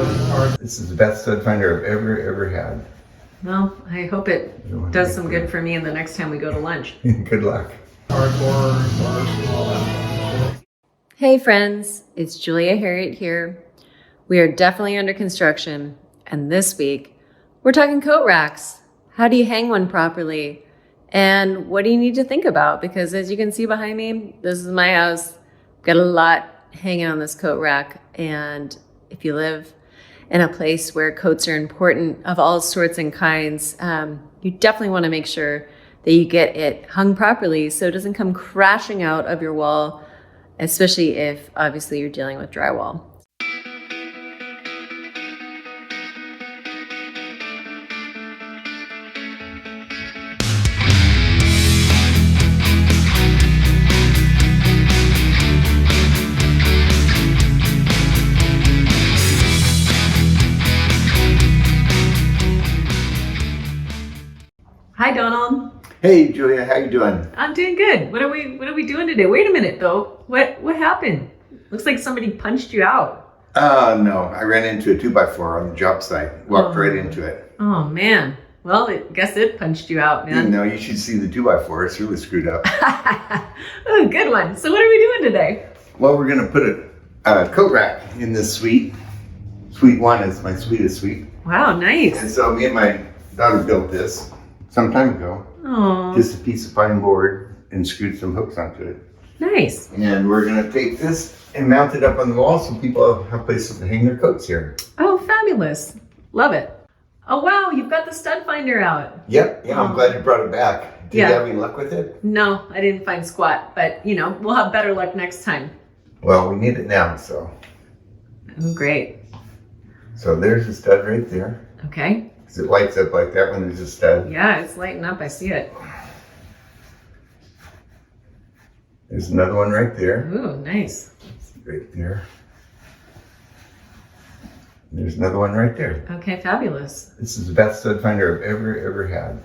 This is the best stud finder I've ever had. Well, I hope it does some good for me in the next time we go to lunch. Good luck. Hey friends, it's Julia Harriet here. We are definitely under construction, and this week we're talking coat racks. How do you hang one properly? And what do you need to think about? Because as you can see behind me, this is my house. Got a lot hanging on this coat rack, and if you live in a place where coats are important of all sorts and kinds, you definitely want to make sure that you get it hung properly so it doesn't come crashing out of your wall, especially if obviously you're dealing with drywall. Hi, Donald. Hey, Julia, how you doing? I'm doing good. What are we doing today? Wait a minute, though. What happened? Looks like somebody punched you out. No, I ran into a 2x4 on the job site. Walked right into it. Oh man. Well, I guess it punched you out, man. You should see the 2x4. It's really screwed up. Oh, good one. So what are we doing today? Well, we're gonna put a coat rack in this suite. Suite 1 is my sweetest suite. Wow, nice. And so me and my daughter built this some time ago. Oh, Just a piece of pine board and screwed some hooks onto it. nice. And we're gonna take this and mount it up on the wall so people have places to hang their coats here. Oh, fabulous. Love it. Oh, wow, you've got the stud finder out. Yep, yeah, I'm glad you brought it back. Did Yeah. you have any luck with it? No, I didn't find squat, but we'll have better luck next time. Well, we need it now, so. Oh, great. So there's a stud right there. Okay. Because it lights up like that when there's a stud. Yeah, it's lighting up. I see it. There's another one right there. Ooh, nice. Right there. There's another one right there. Okay, fabulous. This is the best stud finder I've ever had.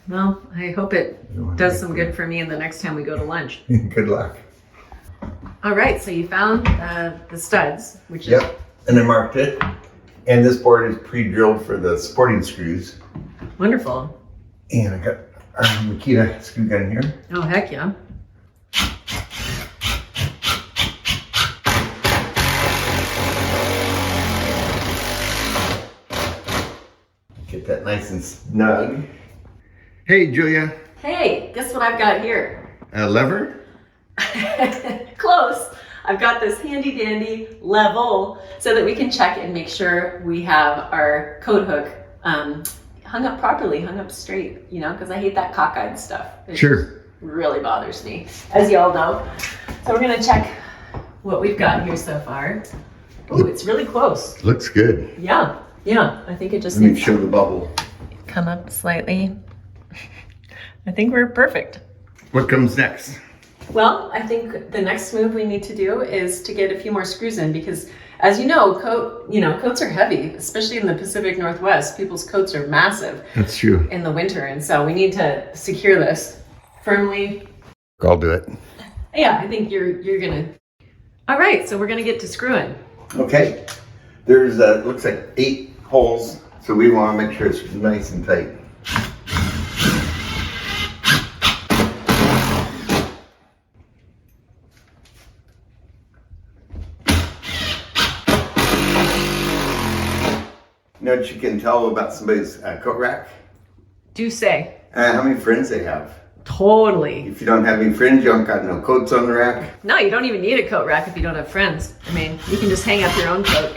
Well, I hope it does some good for me in the next time we go to lunch. Good luck. All right, so you found the studs, which is... Yep, and I marked it. And this board is pre-drilled for the supporting screws. Wonderful. And I got our Makita screw gun here. Oh, heck yeah. Get that nice and snug. Hey, Julia. Hey, guess what I've got here? A lever? Close. I've got this handy dandy level so that we can check and make sure we have our coat hook hung up properly, hung up straight, because I hate that cockeyed stuff. It Sure. really bothers me, as you all know. So we're gonna check what we've got here so far. Ooh, it's really close. Looks good. Yeah, I think it just Let me needs show the bubble. to come up slightly. I think we're perfect. What comes next? Well, I think the next move we need to do is to get a few more screws in because, as you know, coats are heavy, especially in the Pacific Northwest. People's coats are massive That's true. in the winter, and so we need to secure this firmly. I'll do it. Yeah, I think you're gonna. All right, so we're gonna get to screwing. Okay. There's looks like 8 holes, so we want to make sure it's nice and tight. You know what you can tell about somebody's coat rack? Do say. How many friends they have. Totally. If you don't have any friends, you don't got no coats on the rack. No, you don't even need a coat rack if you don't have friends. I mean, you can just hang up your own coat.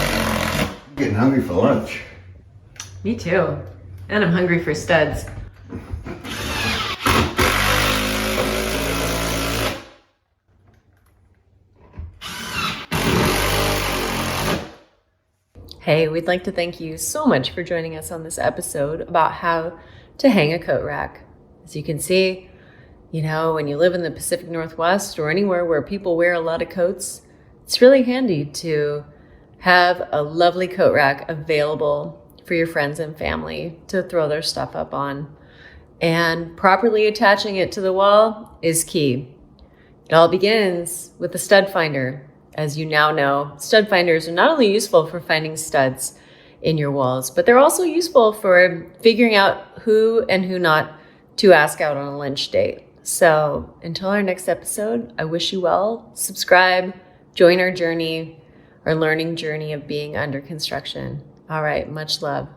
I'm getting hungry for lunch. Me too. And I'm hungry for studs. Hey, we'd like to thank you so much for joining us on this episode about how to hang a coat rack. As you can see, when you live in the Pacific Northwest or anywhere where people wear a lot of coats, it's really handy to have a lovely coat rack available for your friends and family to throw their stuff up on. and properly attaching it to the wall is key. It all begins with the stud finder. As you now know, stud finders are not only useful for finding studs in your walls, but they're also useful for figuring out who and who not to ask out on a lunch date. So until our next episode, I wish you well. Subscribe, join our journey, our learning journey of being under construction. All right, much love.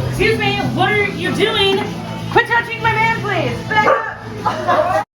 Excuse me, what are you doing? Quit touching my man, please! Back up!